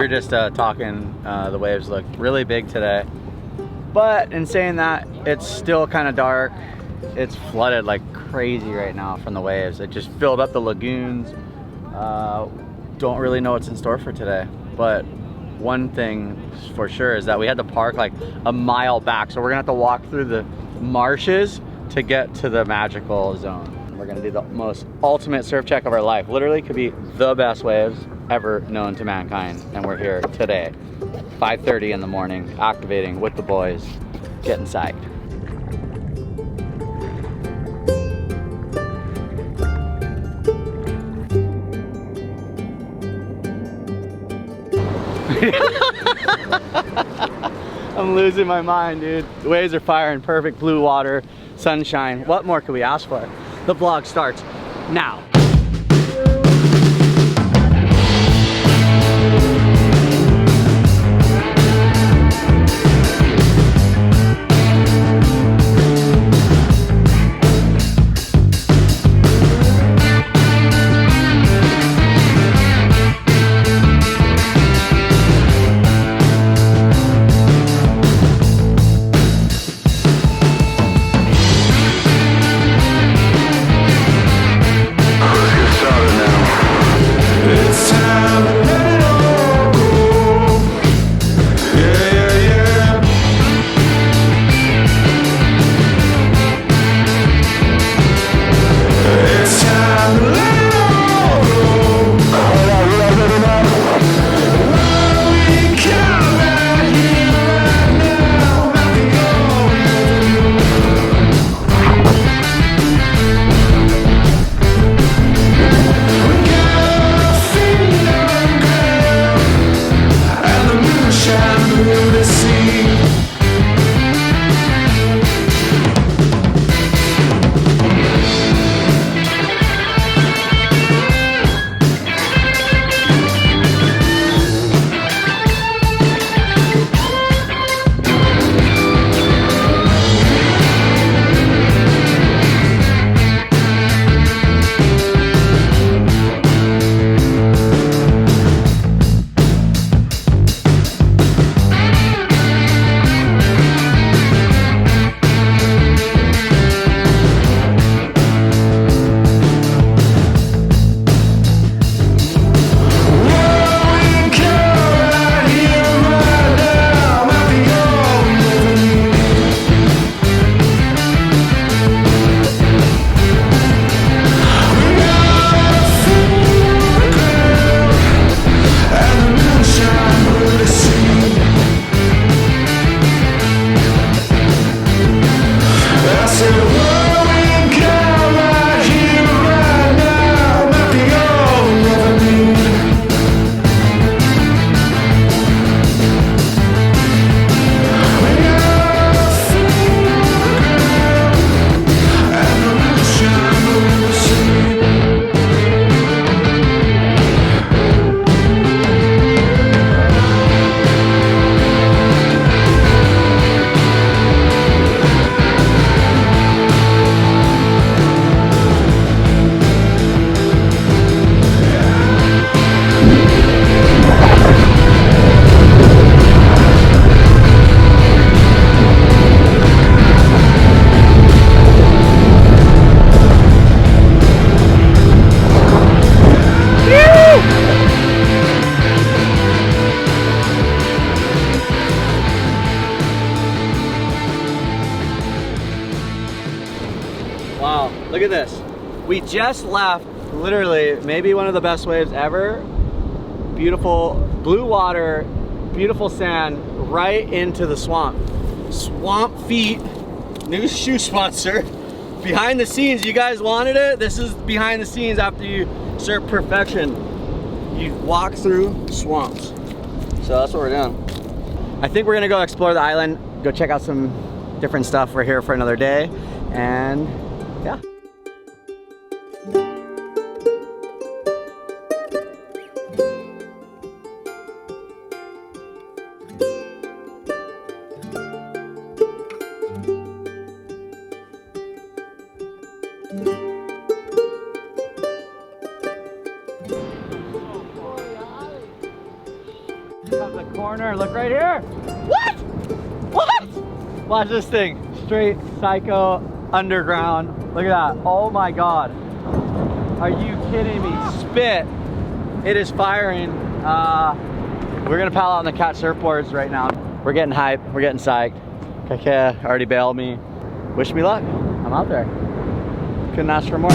We were just talking, the waves look really big today. But in saying that, it's still kind of dark. It's flooded like crazy right now from the waves. It just filled up the lagoons. Don't really know what's in store for today. But one thing for sure is that we had to park like a mile back. So we're gonna have to walk through the marshes to get to the magical zone. We're gonna do the most ultimate surf check of our life. Literally could be the best waves ever known to mankind. And we're here today, 5:30 in the morning, activating with the boys, getting psyched. I'm losing my mind, dude. The waves are firing, perfect blue water, sunshine. What more could we ask for? The vlog starts now. Wow, look at this. We just left literally maybe one of the best waves ever. Beautiful blue water, beautiful sand, right into the swamp. Swamp Feet, new shoe sponsor. Behind the scenes, you guys wanted it? This is behind the scenes after you surf perfection. You walk through swamps. So that's what we're doing. I think we're gonna go explore the island, go check out some different stuff. We're here for another day, and yeah. here, look right here. What? What? Watch this thing. Straight psycho underground. Look at that. Oh my God. Are you kidding me? Spit. It is firing. We're gonna paddle out on the cat surfboards right now. We're getting hyped, we're getting psyched. Keke already bailed me. Wish me luck. I'm out there. Couldn't ask for more.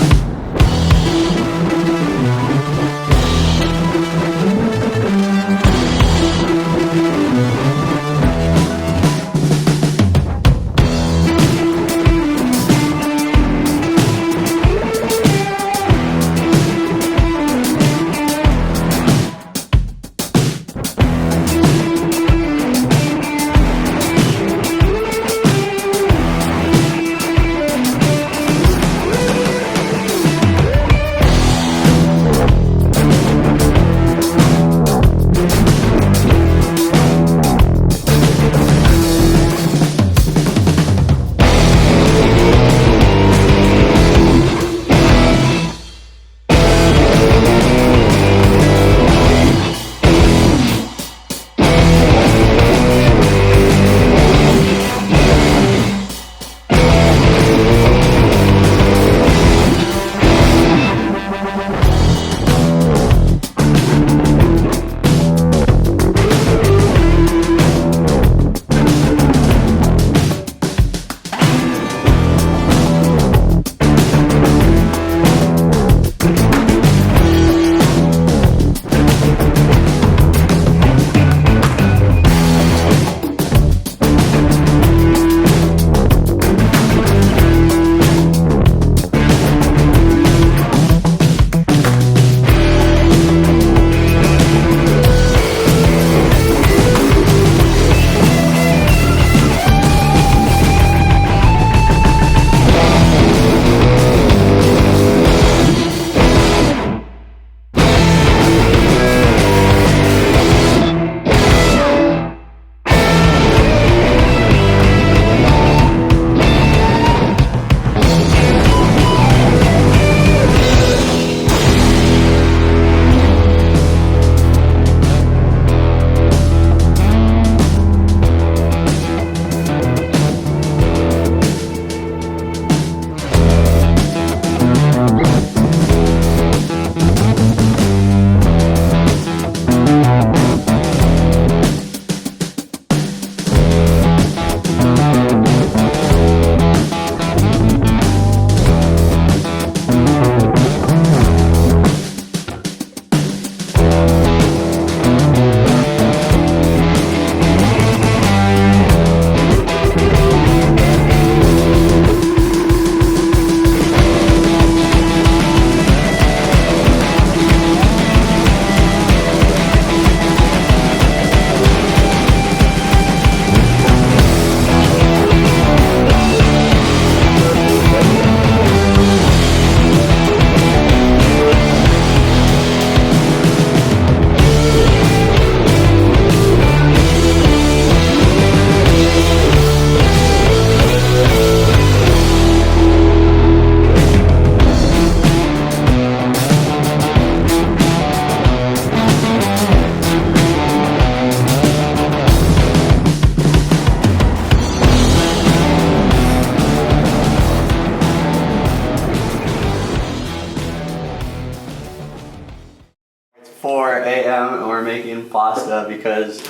and we're making pasta because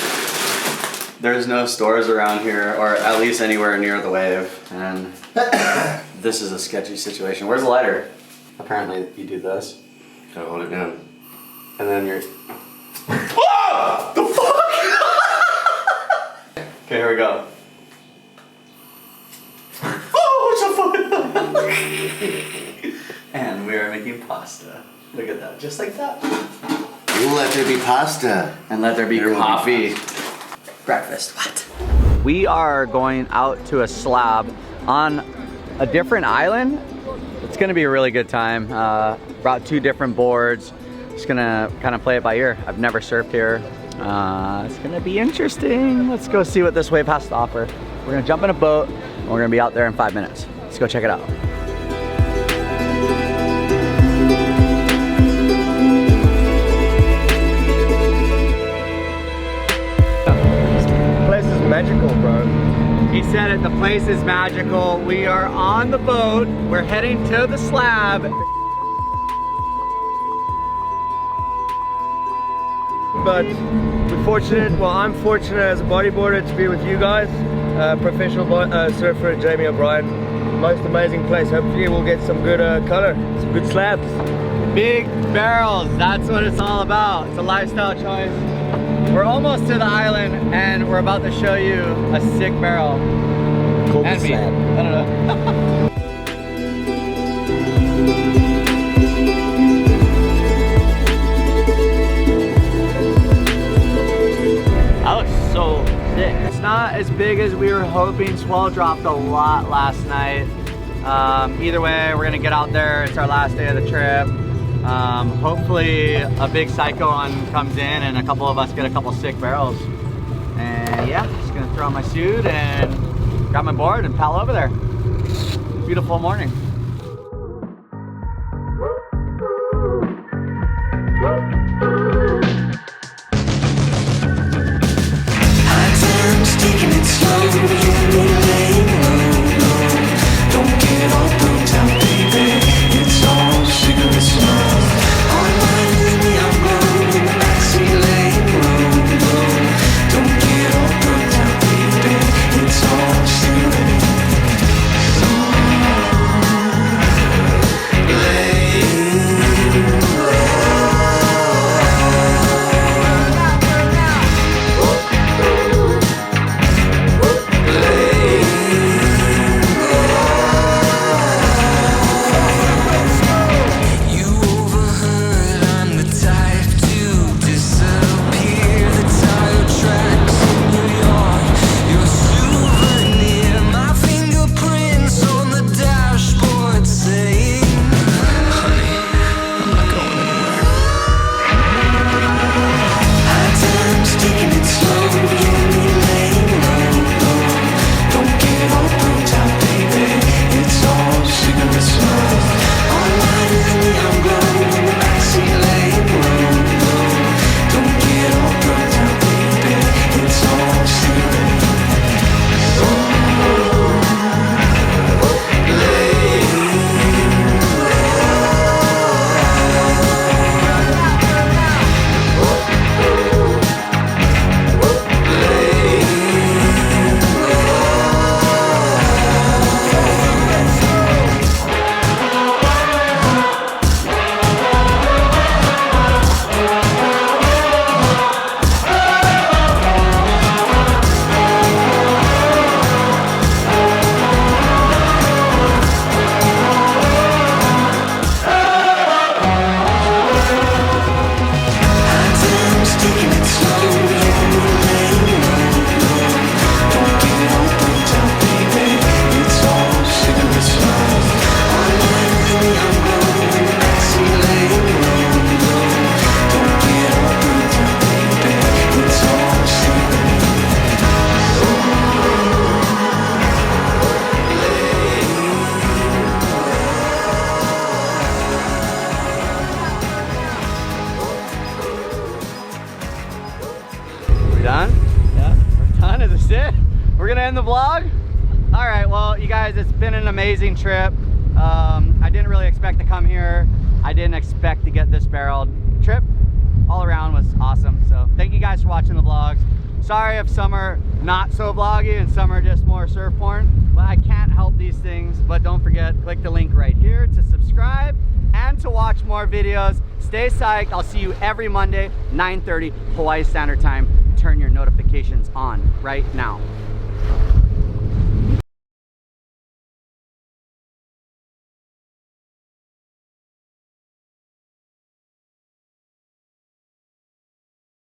there's no stores around here, or at least anywhere near the wave, and this is a sketchy situation. Where's the lighter? Apparently you do this. Gotta hold it down. And then you're... Oh! The fuck? Okay, here we go. Oh, what the fuck? And we are making pasta. Look at that, just like that. Let there be pasta. And let there be coffee. Breakfast. What? We are going out to a slab on a different island. It's gonna be a really good time. Brought 2 different boards. Just gonna kind of play it by ear. I've never surfed here. It's gonna be interesting. Let's go see what this wave has to offer. We're gonna jump in a boat and we're gonna be out there in 5 minutes. Let's go check it out. bro. He said it, the place is magical. We are on the boat. We're heading to the slab. But we're fortunate, well, I'm fortunate as a bodyboarder to be with you guys. Professional surfer Jamie O'Brien. Most amazing place. Hopefully we'll get some good color, some good slabs. Big barrels, that's what it's all about. It's a lifestyle choice. We're almost to the island and we're about to show you a sick barrel. Called And the me. slab. I don't know. That looks so thick. It's not as big as we were hoping. Swell dropped a lot last night. Either way, we're gonna get out there. It's our last day of the trip. Hopefully a big psycho one comes in and a couple of us get a couple sick barrels. And yeah, just gonna throw on my suit and grab my board and paddle over there. Beautiful morning. Done? Yeah, we're done. Is this it? We're gonna end the vlog? All right, well, you guys, it's been an amazing trip. I didn't really expect to come here. I didn't expect to get this barrel. Trip all around was awesome. So thank you guys for watching the vlogs. Sorry if some are not so vloggy and some are just more surf porn, but I can't help these things. But don't forget, click the link right here to subscribe and to watch more videos. Stay psyched. I'll see you every Monday, 9:30 Hawaii Standard Time. Turn your notifications on right now.